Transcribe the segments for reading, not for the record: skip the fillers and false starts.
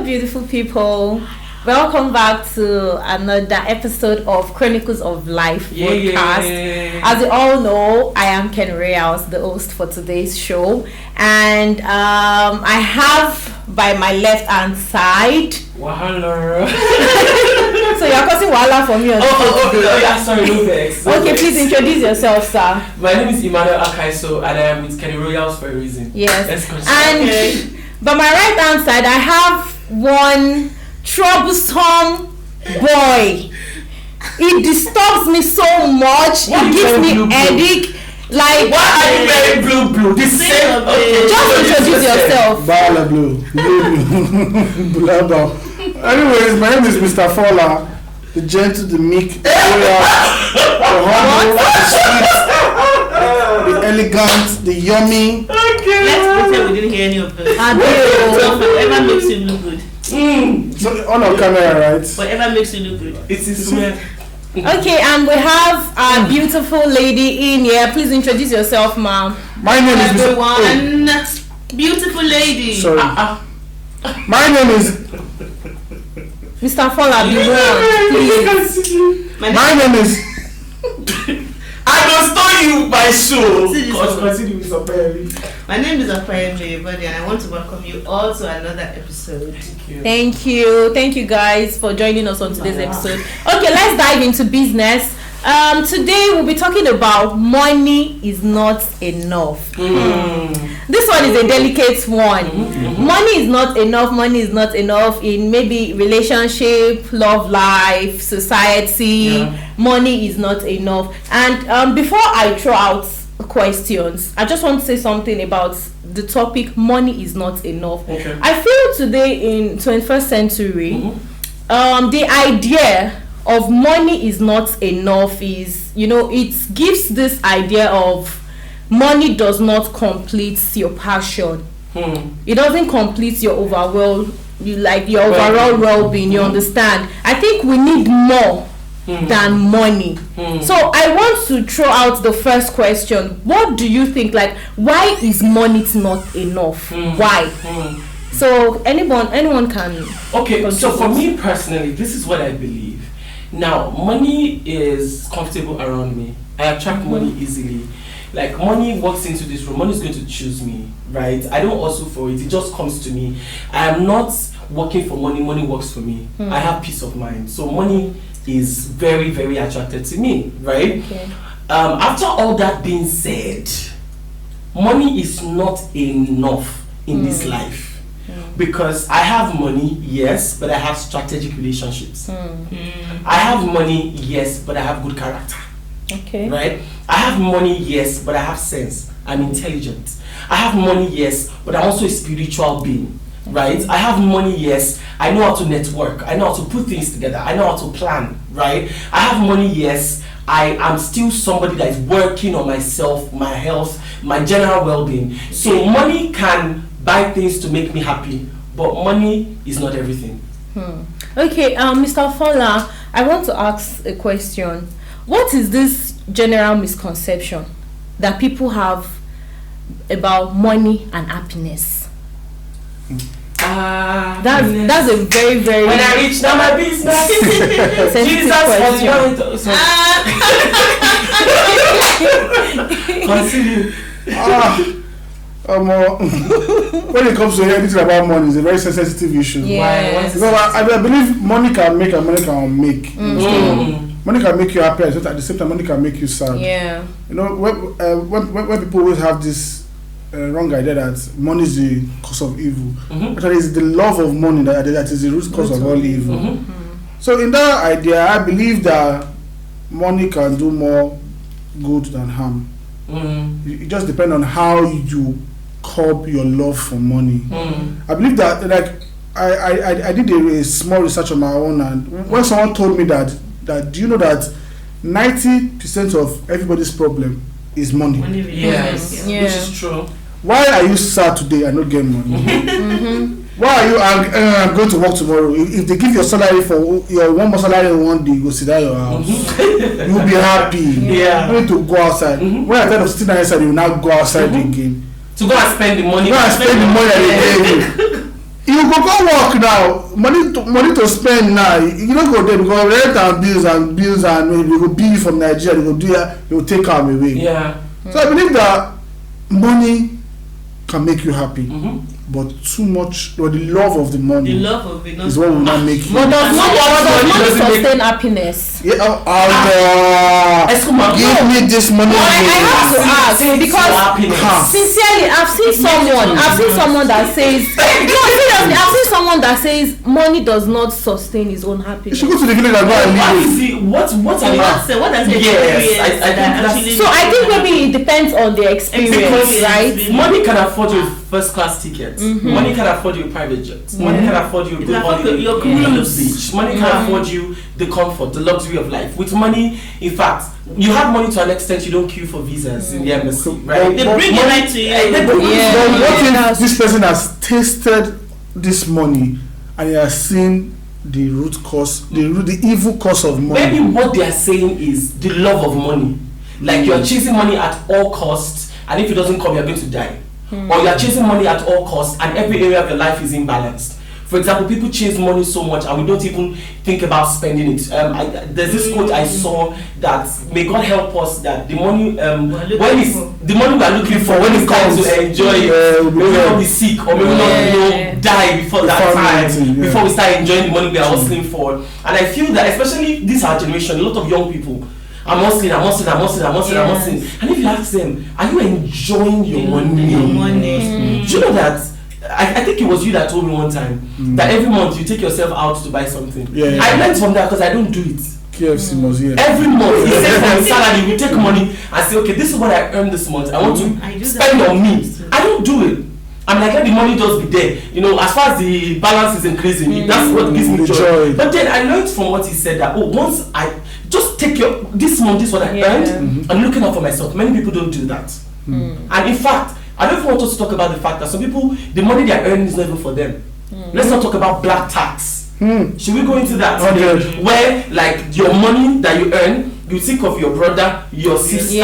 Hello, beautiful people. Welcome back to another episode of Chronicles of Life podcast. Yeah. As you all know, I am Ken Reyes, the host for today's show, and I have by my left hand side. Wahala. So you're causing wahala for me. Sorry, no vex. Okay, please introduce yourself, sir. My name is Emmanuel Akaiso, and I am with Kenny Royals for a reason. Yes. Let's continue. And by my right hand side, I have one troublesome boy. It disturbs me so much. Why It gives me headache. Like, why are you wearing blue? The same. Okay. Just introduce yourself. Bala blue. Blue. Anyways, my name is Mr. Fowler, the gentle, the meek, the royal, the humble, the sweet, the elegant, the yummy. Okay. Let's pretend we didn't hear any of those. Adieu. Whatever makes you look good. So on our camera, right? Whatever makes you look good. It is weird. Okay, and we have a beautiful lady in here. Please introduce yourself, ma'am. My name is Mr. Everyone, beautiful lady. Sorry. My name is. Mr. Fowler, be warned, please. My name is. I will stole you my show. See this one. Continue with some baby. My name is Apayemi, and I want to welcome you all to another episode. Thank you guys for joining us on today's episode. Okay, let's dive into business. Today we'll be talking about money is not enough. This one is a delicate one. Money is not enough in maybe relationship, love life, society. Money is not enough. And before I throw out questions, I just want to say something about the topic money is not enough. Okay. I feel today in 21st century, the idea of money is not enough is, it gives this idea of money does not complete your passion. It doesn't complete your overall well-being. You understand? I think we need more than money. So I want to throw out the first question. What do you think? Like, why is money not enough? Why? So anyone can. Okay, so for me personally, this is what I believe. Now, money is comfortable around me. I attract money easily. Like, money walks into this room, money is going to choose me, right? I don't hustle for it, it just comes to me. I am not working for money, money works for me. I have peace of mind. So money is very, very attracted to me, right? Okay. After all that being said, money is not enough in this life. Because I have money, yes, but I have strategic relationships. I have money, yes, but I have good character. Okay. Right? I have money, yes, but I have sense. I'm intelligent. I have money, yes, but I'm also a spiritual being. Right? I have money, yes. I know how to network. I know how to put things together. I know how to plan. Right? I have money, yes. I am still somebody that is working on myself, my health, my general well-being. So money can buy things to make me happy, but money is not everything. Okay, Mr. Fowler, I want to ask a question. What is this general misconception that people have about money and happiness? That's a very, very when I reach now my business. sensitive question. Continue. When it comes to anything about money, it's a very sensitive issue. Yeah. Because I believe money can make and money can make. Money can make you happy, at the same time money can make you sad. Yeah. When people always have this wrong idea that money is the cause of evil, but it is the love of money that is the root cause of all evil. So in that idea, I believe that money can do more good than harm. It just depends on how you curb your love for money. I believe that, like, I did a small research on my own, and when someone told me that do you know that 90% of everybody's problem is money? Yes, Yeah. which is true. Why are you sad today and not get money? Why are you going to work tomorrow? If they give your salary for your one more salary in one day, you go sit down your house. You'll be happy. Yeah. You need to go outside. When I tell you to sit down inside, you will now go outside again. To go and spend the money. Go and spend the money that they gave you. You go work now, money to spend now. You don't go there because rent and bills and you go bill from Nigeria, you go do that, you will take them away. Yeah. So I believe that money can make you happy, but too much, or the love of the money, is what will not make you. But does money sustain happiness? Yeah, give me this money. I have to ask because sincerely, I've seen someone that says no, seriously, I've seen someone that says money does not sustain his own happiness. You should go to the village and go and live. What does it? Yes, so I think maybe it depends on the experience, right? Money can afford you first class tickets. Money can afford you a private jet. Money can afford you a good holiday on the beach. Money can afford you the comfort, the luxury of life. With money, in fact, you have money to an extent you don't queue for visas in the embassy, right? They bring it right to you. But what if this person has tasted this money and he has seen the root cause, the evil cause of money? Maybe what they are saying is the love of money. Like you're chasing money at all costs, and if it doesn't come, you're going to die. Or you're chasing money at all costs, and every area of your life is imbalanced. For example, people chase money so much and we don't even think about spending it. There's this quote I saw that may God help us that the money the money we are looking for when it comes to enjoy it, we will not be sick or we will not die before that time, before we start enjoying the money we are hustling for. And I feel that especially this our generation, a lot of young people, I'm hustling. And if you ask them, are you enjoying your money? Do you know that? I think it was you that told me one time that every month you take yourself out to buy something. I learned from that because I don't do it. KFC must every month, except for my salary, we take money and say, okay, this is what I earned this month. I want to spend on me. I don't do it. I'm like, let the money just be there. You know, as far as the balance is increasing, that's what gives me joy. But then I learned from what he said that once I just take this month, this is what I earned, I'm looking out for myself. Many people don't do that. And in fact, I don't even want us to talk about the fact that some people, the money they are earning is not even for them. Let's not talk about black tax. Should we go into that? Where, like, your money that you earn, you think of your brother, your sister,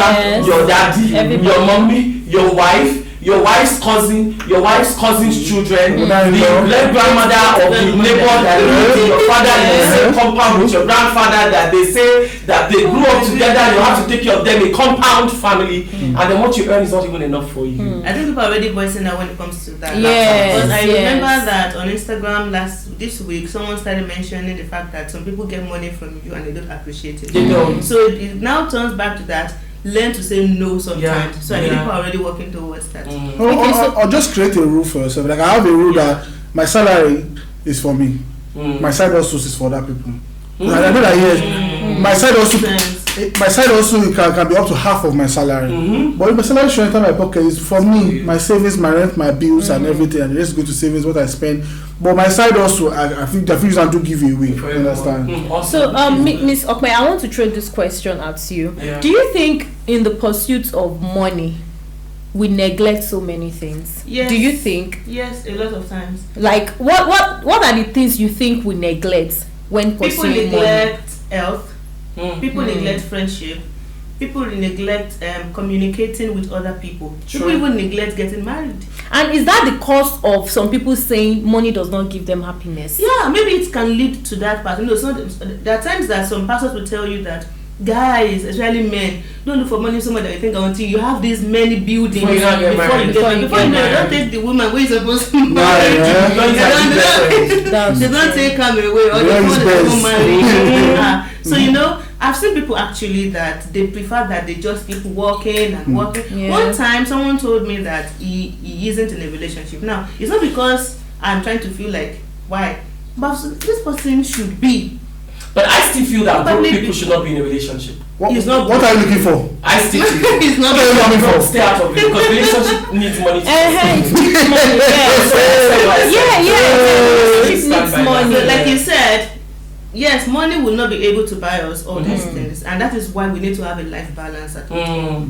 your daddy, your mommy, your wife, your wife's cousin, your wife's cousin's children, the great grandmother of the neighbor that lives in your father in the same compound with your grandfather that they say that they grew up together, you have to take care of them, a compound family, and then what you earn is not even enough for you. I think people are already voicing that when it comes to that. Because I remember that on Instagram this week, someone started mentioning the fact that some people get money from you and they don't appreciate it. They don't. So it now turns back to that. Learn to say no sometimes. So I think people are already working towards that. Or just create a rule for yourself. Like I have a rule that my salary is for me. My side hustle is for other people. I know that my side hustle can be up to half of my salary. But if my salary should enter my pocket, it's for me, my savings, my rent, my bills and everything, and just go to savings what I spend. But my side also, I think you can do give away. You understand? So, Miss Okme, I want to throw this question at you. Do you think in the pursuit of money, we neglect so many things? Yes. Do you think? Yes, a lot of times. Like, what are the things you think we neglect when pursuing money? People neglect health. People neglect friendship. People neglect communicating with other people. People even neglect getting married. And is that the cause of some people saying money does not give them happiness? Yeah, maybe it can lead to that part. You know, there are times that some pastors will tell you that guys, especially men, don't look for money so much that you think until you have these many buildings before you get married. Don't take the woman where you're supposed to marry. They don't take her away or they don't marry. So you know, I've seen people actually that they prefer that they just keep working and working. One time someone told me that he isn't in a relationship. Now, it's not because I'm trying to feel like why, but this person should be. But I still feel that broke people should not be in a relationship. What are you looking for? I still feel it's not looking for. Stay out of it because relationship needs money. It needs money. So like you said, yes, money will not be able to buy us all these things, and that is why we need to have a life balance at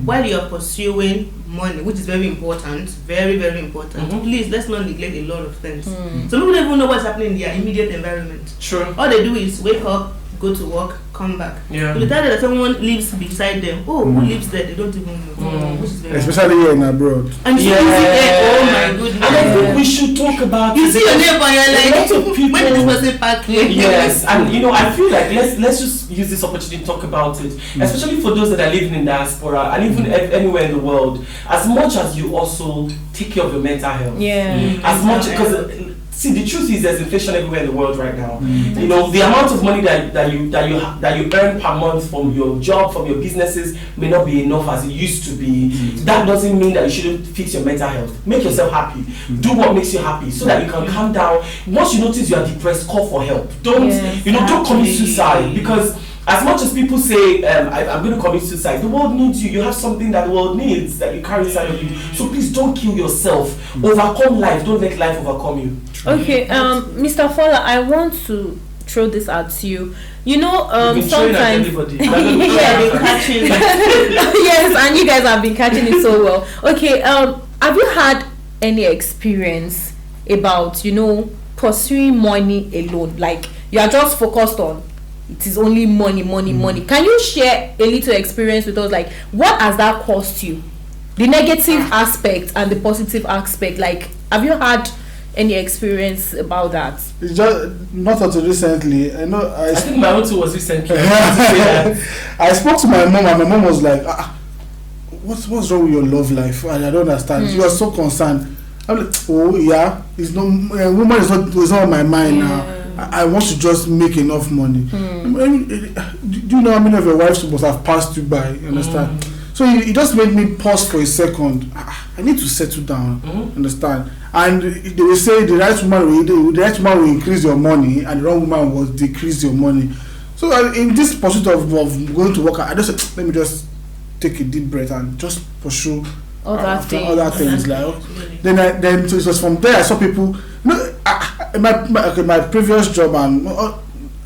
while you're pursuing money, which is very important, very, very important. Please, let's not neglect a lot of things. Some people don't even know what's happening in their immediate environment. Sure. All they do is wake up, go to work, come back. Yeah. But the time that someone lives beside them, who lives there, they don't even know. Which is very Especially here in abroad. and so easy there. Oh my goodness. And I think we should talk about You see your neighbor, you're like, a lot of people. when did this person park here? Yes, and I feel like let's just use this opportunity to talk about it, especially for those that are living in diaspora and even anywhere in the world. As much as you also take care of your mental health, as much because. See, the truth is there's inflation everywhere in the world right now. You know, the amount of money that you earn per month from your job, from your businesses may not be enough as it used to be. That doesn't mean that you shouldn't fix your mental health. Make yourself happy. Do what makes you happy so that you can calm down. Once you notice you are depressed, call for help. Don't commit suicide, because as much as people say, I'm going to commit suicide, the world needs you. You have something that the world needs that you carry inside of you. So please don't kill yourself. Overcome life. Don't let life overcome you. Okay, Mr. Fowler, I want to throw this at you. You know, sometimes yes, and you guys have been catching it so well. Okay, have you had any experience about pursuing money alone? Like you are just focused on it is only money. Can you share a little experience with us? Like, what has that cost you? The negative aspect and the positive aspect. Like, have you had any experience about that? It's just not until recently. I know. I think my own too was recently. I spoke to my mom, and my mom was like, "What's wrong with your love life?" And I don't understand. She was so concerned. I'm like, "Oh yeah, it's no woman is not on my mind now. I want to just make enough money." Do you know how many of your wives must have passed you by? You understand? So it just made me pause for a second. I need to settle down. Understand? And they will say the right woman will increase your money, and the wrong woman will decrease your money. So in this pursuit of going to work, I just said, let me just take a deep breath and just pursue other things. Like then so it was from there I saw people. My previous job and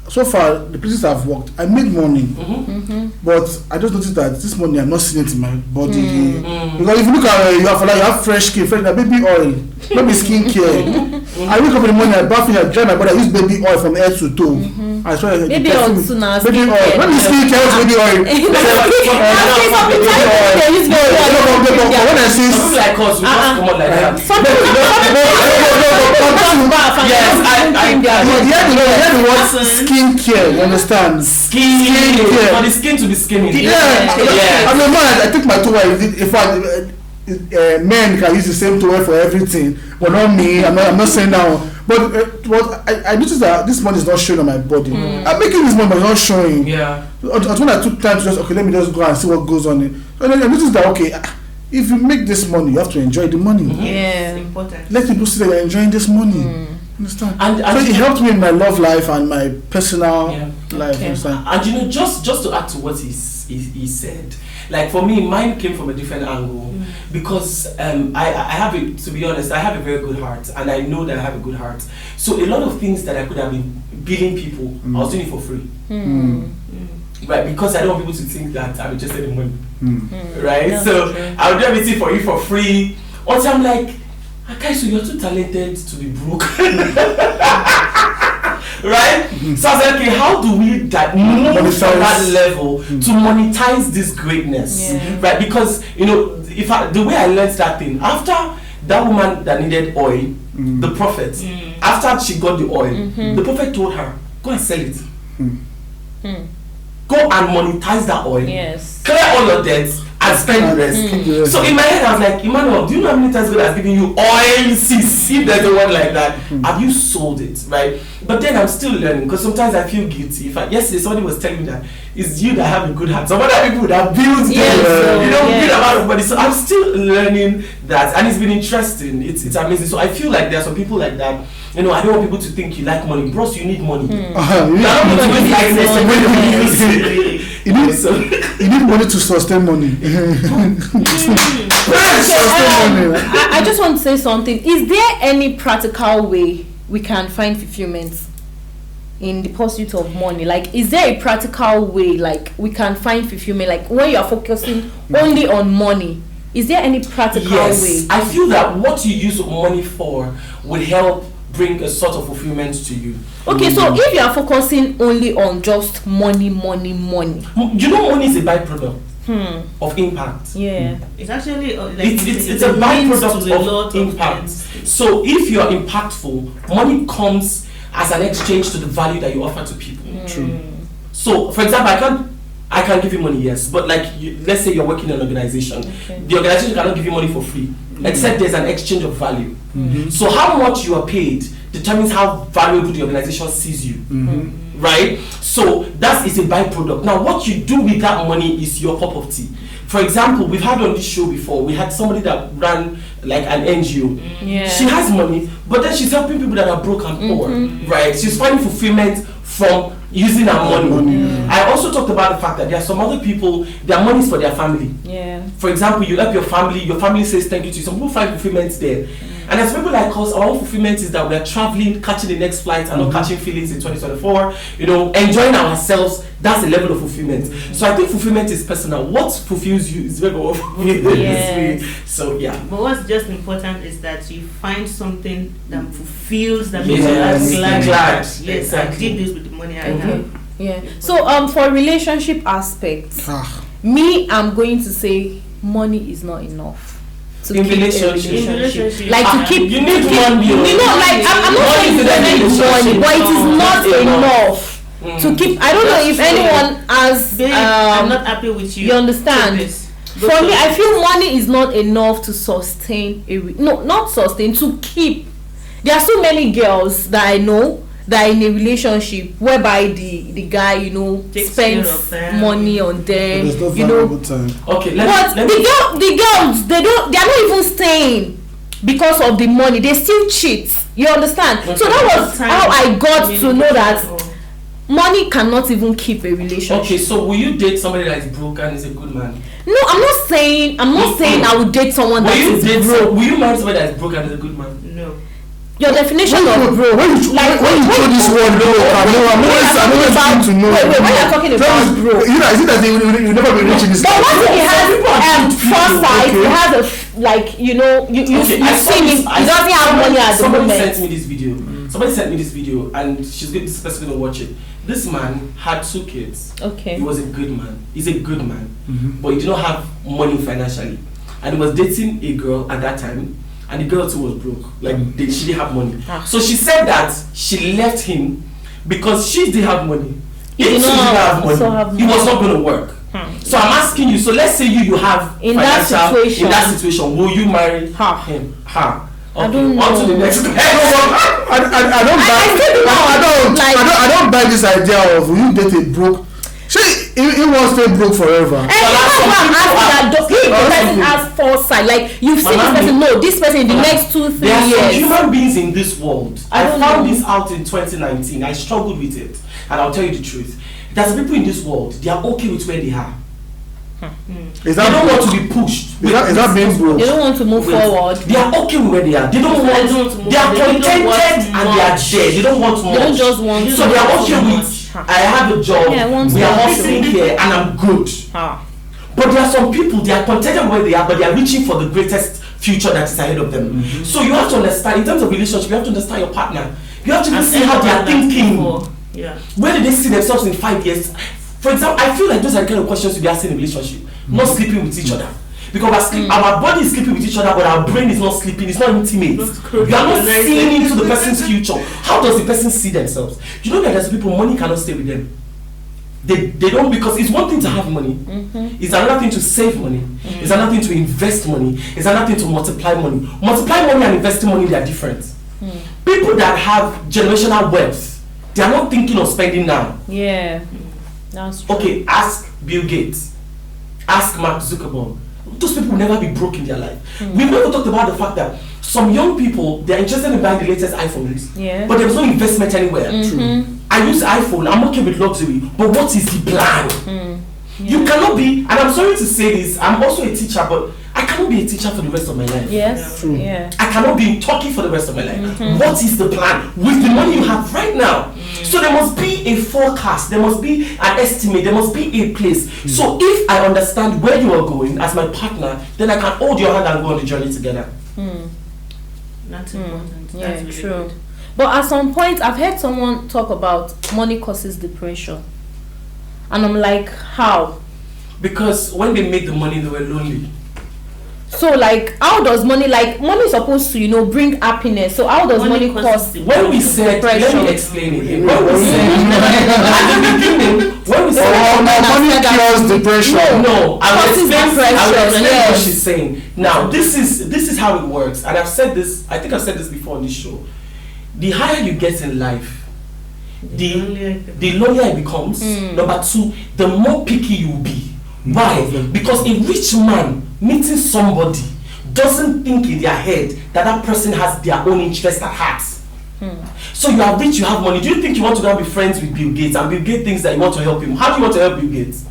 so far the places I've worked, I made money, but I just noticed that this money I'm not seeing it in my body. Because if you look at you have fresh skin, like baby oil, maybe skincare. I wake up in the morning, I bath in, I dry my body, I use baby oil from head to toe. I swear, baby oil too now. Baby oil, when you skincare, baby oil. When I say like us, we just come out like that. Skincare, you understand? Skincare. For the skin to be skinny. Yeah. I'm a man, I take my towel. In fact, men can use the same towel for everything, but not me. I'm not saying that. But I noticed that this money is not showing on my body. I'm making this money, but it's not showing. Yeah. That's when I took time to just let me just go and see what goes on. And then I noticed that if you make this money, you have to enjoy the money. Yeah, it's important. Let people see that you're enjoying this money. Understand? And so it helped me in my love life and my personal life. Okay. Understand? And just to add to what he said, like for me, mine came from a different angle because I have to be honest, I have a very good heart, and I know that I have a good heart. So a lot of things that I could have been billing people, I was doing it for free. Right, because I don't want people to think that I'm interested in money. Right? No, so I would do everything for you for free. Until I'm like, okay, so you're too talented to be broke. Right? So I was like, okay, how do we move from that level to monetize this greatness? Right? Because, the way I learned that thing, after that woman that needed oil, the prophet, after she got the oil, the prophet told her, go and sell it. Go and monetize that oil. Yes. Clear all your debts and spend the rest. So in my head, I was like, Emmanuel, do you know how many times God has given you oil seeds? If there's a word like that, have you sold it, right? But then I'm still learning, because sometimes I feel guilty. Yesterday somebody was telling me that it's you that have a good heart. Some other people would have built good amount of money. So I'm still learning that, and it's been interesting. It's amazing. So I feel like there are some people like that. I don't want people to think you like money. Bros, you need money. You need money to sustain money. I just want to say something. Is there any practical way we can find fulfillment in the pursuit of money? Like, is there a practical way like we can find fulfillment? Like when you are focusing only on money, is there any practical way? I feel that what you use money for would help bring a sort of fulfillment to you. Okay, so if you are focusing only on just money, you know, money is a byproduct of impact. Yeah, it's actually it's a byproduct of impact. So if you are impactful, money comes as an exchange to the value that you offer to people. True. So, for example, I can give you money, yes, but like let's say you're working in an organization. The organization cannot give you money for free, except there's an exchange of value. So how much you are paid determines how valuable the organization sees you. Right? So that is a byproduct. Now what you do with that money is your cup of tea. For example, we've had on this show before, we had somebody that ran like an NGO. She has money, but then she's helping people that are broke and poor. Right? She's finding fulfillment from using her money. I also talked about the fact that there are some other people, their money is for their family. For example, you help your family says thank you to you. Some people find fulfillment there. And as people like us, our own fulfillment is that we are traveling, catching the next flight, and not catching feelings in 2024, you know, enjoying ourselves. That's a level of fulfillment. So I think fulfillment is personal. What fulfills you is very well fulfilled. So yeah. But what's just important is that you find something that fulfills, that makes you glad. Yes, exactly. I did this with the money I have. So for relationship aspects, me, I'm going to say money is not enough. To in keep relationship. Like to keep, you need money. You know, like I'm not saying you don't need money, but it is not enough to keep. I don't know if anyone has. I'm not happy with you. You understand? For me, I feel money is not enough to sustain not sustain, to keep. There are so many girls that I know that are in a relationship whereby the guy, you know, spends money on them, you know. Okay, but the girls, they are not even staying because of the money. They still cheat. You understand? Okay. So that was how I got to know that money cannot even keep a relationship. Okay, so will you date somebody that is broke and is a good man? No, I'm not saying I would date someone that is broke. Will you marry somebody that is broke and is a good man? No. Your definition of bro, when you throw this word bro, I'm always trying to know. Wait, when you're talking about bro, you know, is it that you never been rich in this country? But what if he has foresight? He has a you know, you see him. He doesn't have money at the moment. Somebody sent me this video, and this person gonna watch it. This man had 2 kids. Okay. He was a good man. He's a good man, but he did not have money financially, and he was dating a girl at that time. And the girl too was broke. Like she didn't have money. So she said that she left him because she didn't have money. If she didn't have money, it was not going to work. So I'm asking you. So let's say you have in that situation, will you marry him? Okay. I don't know. On to the next question. I don't buy this idea of will you date a broke. He wants to stay broke forever. And the person has foresight. Like you've seen this person. No, this person in the next 2-3 years. There are some human beings in this world. I found this out in 2019. I struggled with it, and I'll tell you the truth. There's people in this world. They are okay with where they are. They don't want to be pushed. Is that being broke? They don't want to move forward. They are okay with where they are. They don't want to move. They are contented and they are there. They don't want more. They don't just want. So they are okay with. I have a job. We are hustling here, and I'm good. But there are some people. They are contented where they are, but they are reaching for the greatest future that is ahead of them. So you have to understand. In terms of relationship, you have to understand your partner. You have to see how they are thinking. Where do they see themselves in 5 years? For example, I feel like those are the kind of questions to be asking in a relationship. Not sleeping with each other. Because our body is sleeping with each other, but our brain is not sleeping. It's not intimate. You are not seeing into the person's future. How does the person see themselves? You know that there's people, money cannot stay with them. They don't, because it's one thing to have money. It's another thing to save money. It's another thing to invest money. It's another thing to multiply money. Multiply money and investing money, they are different. People that have generational wealth, they are not thinking of spending now. Yeah, that's true. Okay, ask Bill Gates. Ask Mark Zuckerberg. Those people will never be broke in their life. We've never talked about the fact that some young people, they're interested in buying the latest iPhones, but there's no investment anywhere. True. I use iPhone, I'm okay with luxury, but what is the plan? You cannot be, and I'm sorry to say this, I'm also a teacher, but I cannot be a teacher for the rest of my life. Yes, true. Yeah. I cannot be in Turkey for the rest of my life. What is the plan with the money you have right now? So there must be a forecast, there must be an estimate, there must be a place. So if I understand where you are going as my partner, then I can hold your hand and go on the journey together. That's important. Yeah, that's really true. good. But at some point, I've heard someone talk about money causes depression, and I'm like, how? Because when they made the money, they were lonely. So like, how does money is supposed to, bring happiness? So how does money cause? When we said, let me explain it. When we said at the beginning, when we said money cures depression. No, I will explain yes. what she's saying. Now, this is how it works, and I've said this. I think I've said this before on this show. The higher you get in life, the lonelier it becomes. Number two, the more picky you will be. Why? Because a rich man meeting somebody doesn't think in their head that person has their own interest at heart. So you are rich, you have money. Do you think you want to go and be friends with Bill Gates, and Bill Gates thinks that you want to help him? How do you want to help Bill Gates?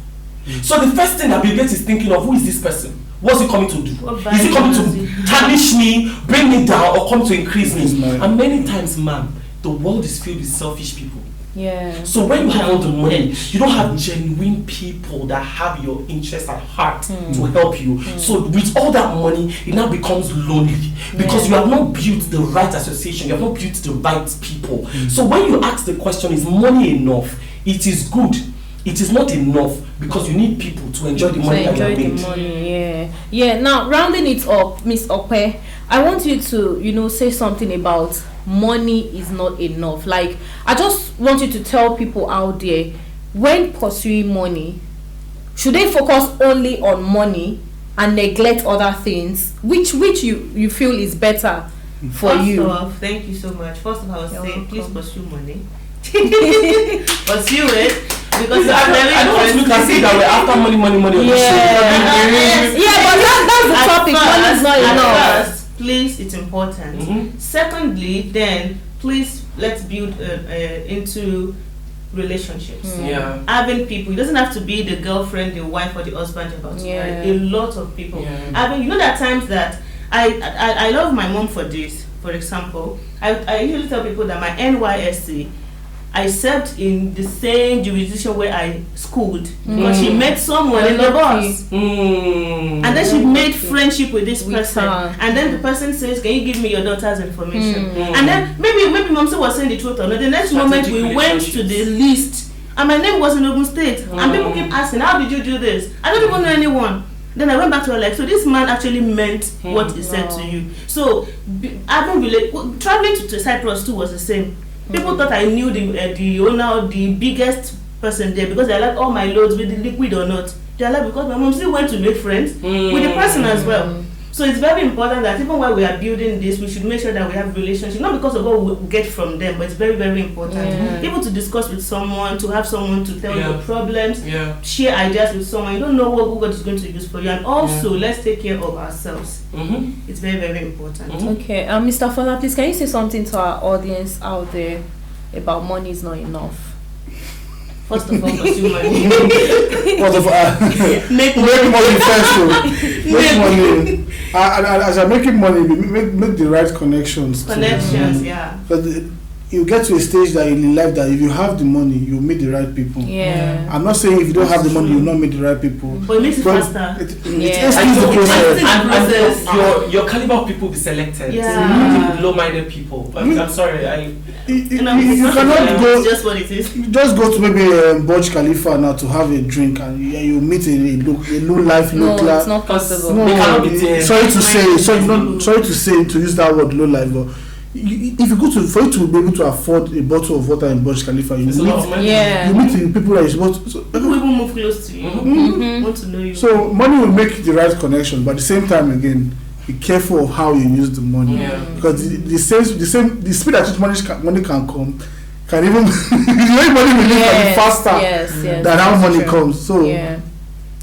So the first thing that Bill Gates is thinking of, who is this person? What's he coming to do? Is he coming to tarnish me, bring me down, or come to increase me? And many times, ma'am, the world is filled with selfish people. Yeah. So when you have all the money, you don't have genuine people that have your interest at heart to help you. So with all that money, it now becomes lonely because you have not built the right association, you have not built the right people. So when you ask the question, is money enough? It is good. It is not enough because you need people to enjoy the money that you have made. Yeah. Now rounding it up, Miss Ope, I want you to, say something about money is not enough. Like, I just want you to tell people out there, when pursuing money, should they focus only on money and neglect other things? Which you feel is better for you? First off, thank you so much. First of all, I was saying, please pursue money. Pursue it. Because I don't want to look and say that we're after money. But that's the topic. Money is not enough. First, please, it's important. Secondly, then please let's build into relationships. Having people, it doesn't have to be the girlfriend, the wife, or the husband you're about to marry. A lot of people. Having, there are times that I love my mom for this. For example, I usually tell people that my NYSC, I served in the same jurisdiction where I schooled because she met someone in the bus, and then she made friendship with this person, and then the person says, "Can you give me your daughter's information?" And then maybe Momsi was saying the truth or not. The next moment we went to the list, and my name was in Ogun State, and people keep asking, "How did you do this?" I don't even know anyone. Then I went back to her like, so this man actually meant what he said to you. So traveling to Cyprus too was the same. People thought I knew the owner, the biggest person there, because they're like, all my loads with the liquid or not. They're like, because my mom still went to make friends with the person as well. So it's very important that even while we are building this, we should make sure that we have relationship, not because of what we get from them, but it's very, very important. Able to discuss with someone, to have someone to tell your problems, share ideas with someone. You don't know what God is going to use for you. And also, let's take care of ourselves. It's very, very important. Okay, Mr. Fola, please, can you say something to our audience out there about money is not enough? First of all, pursue money. Make money first. Make money. As you're making money, make the right connections. Because you get to a stage that in life that if you have the money, you meet the right people. I'm not saying if you don't have the money, you'll not meet the right people. But it makes it faster. And your caliber of people will be selected. Low-minded people. I'm sorry. You cannot go. It's just what it is. You just go to maybe Burj Khalifa now to have a drink, and you meet a low life, low class. It's not possible. Sorry to say, to use that word, low life, but if you go to, for you to be able to afford a bottle of water in Burj Khalifa, you meet the people that you're supposed to. So, people even move close to you. Want to know you. So money will make the right connection, but at the same time, again, be careful of how you use the money, because the speed at which money can come can even money will leave faster than how money comes. So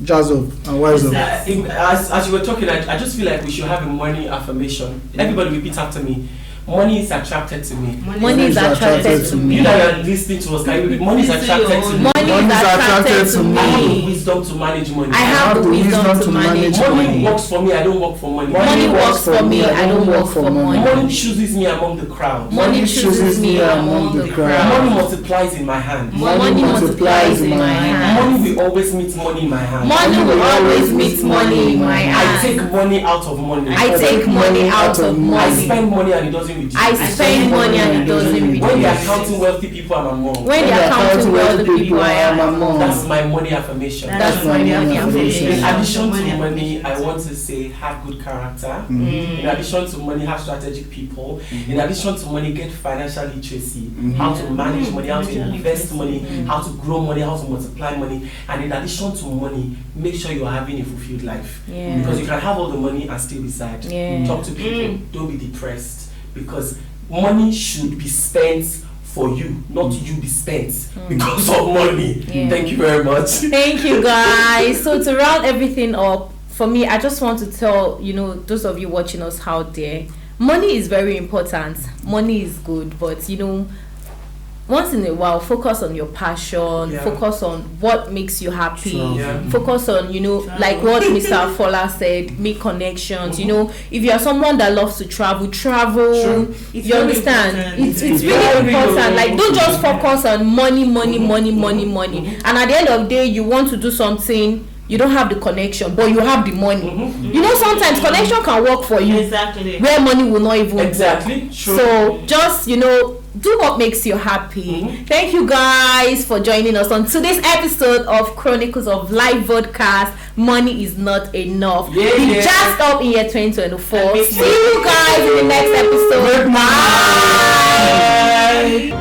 jazz up and wise up. As you were talking, I just feel like we should have a money affirmation. Everybody repeat after me. Money is attracted to me. Money is attracted to me. You that are listening to us, money is attracted to me. Money is attracted to me. I have the wisdom to manage money. I have the wisdom to manage money. Money works for me, I don't work for money. Money works for me, I don't work for money. Money chooses me among the crowd. Money chooses me among the crowd. Money multiplies in my hand. Money multiplies in my hand. Money will always meet money in my hand. Money will always meet money in my hand. I take money out of money. I take money out of money. I spend money and it doesn't doesn't reduce. I spend money and it doesn't reduce. When they're counting wealthy people, I'm among. When they're counting wealthy people, I am among. That's my money affirmation. That's my money affirmation. In addition to money, I want to say have good character. In addition to money, have strategic people. In addition to money, get financial literacy. How to manage money, how to invest money, how to grow money, how to multiply money. And in addition to money, make sure you are having a fulfilled life. Because you can have all the money and still be sad. Talk to people. Don't be depressed. Because money should be spent for you, not you be spent because of money. Thank you very much. Thank you, guys. So to round everything up, for me, I just want to tell, those of you watching us out there, money is very important. Money is good, but once in a while, focus on your passion, focus on what makes you happy, focus on, like what Mr. Fola said, make connections. If you are someone that loves to travel. You understand? It's really important. Like, don't just focus on money. And at the end of the day, you want to do something, you don't have the connection, but you have the money. Sometimes connection can work for you. Exactly. Where money will not even Exactly. work. So just, do what makes you happy. Thank you guys for joining us on today's episode of Chronicles of Life Podcast. Money is not enough. We just up in year 2024. See you guys in the next episode. Bye.